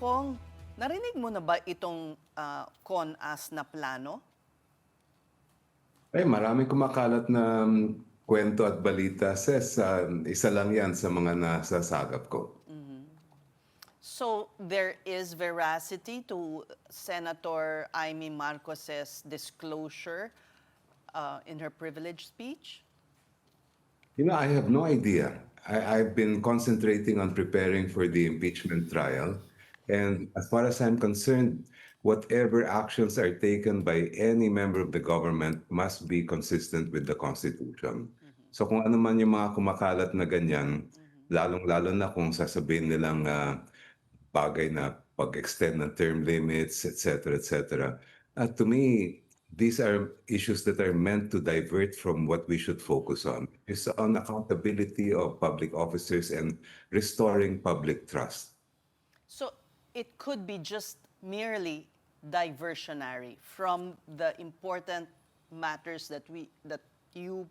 Kong, narinig mo na ba itong CONAS na plano? Ay, maraming kumakalat na kwento at balita, Ses. Isa lang yan sa mga nasasagap ko. So there is veracity to Senator Amy Marcos's disclosure in her privilege speech? You know, I have no idea. I've been concentrating on preparing for the impeachment trial. And as far as I'm concerned, whatever actions are taken by any member of the government must be consistent with the Constitution. So kung ano man yung mga kumakalat na ganyan, lalong-lalo na kung sasabihin nilang bagay na pag-extend ng term limits, etc., etc. To me, these are issues that are meant to divert from what we should focus on. It's on accountability of public officers and restoring public trust. So it could be just merely diversionary from the important matters that you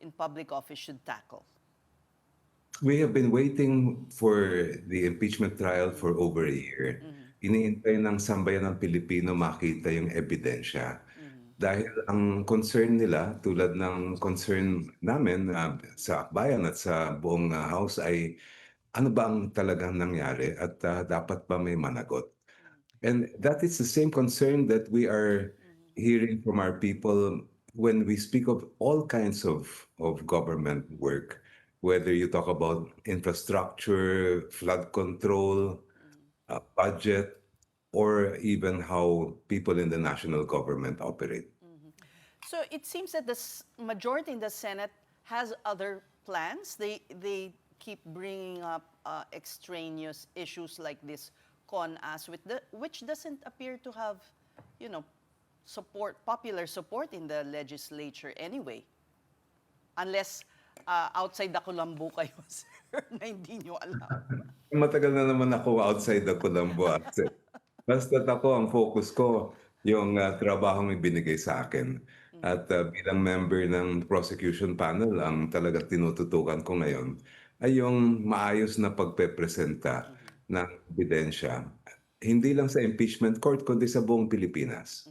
in public office should tackle. We have been waiting for the impeachment trial for over a year. Iniintay ng sambayan ng Pilipino makita yung ebidensya. Dahil ang concern nila, tulad ng concern namin sa akbayan at sa buong House ay ano ba ang talagang nangyari at dapat ba may managot? And that is the same concern that we are hearing from our people when we speak of all kinds of government work, whether you talk about infrastructure, flood control, budget, or even how people in the national government operate. So it seems that the majority in the Senate has other plans. They keep bringing up extraneous issues like this CONAS, which doesn't appear to have, popular support in the legislature anyway. Unless outside the Colombo kayo, sir, na hindi nyo alam. Matagal na naman ako outside the Colombo. Basta't ako, ang focus ko, yung trabahong ibinigay sa akin. At bilang member ng prosecution panel, ang talagang tinututukan ko ngayon ay yung maayos na pagpepresenta ng ebidensya. Hindi lang sa impeachment court, kundi sa buong Pilipinas.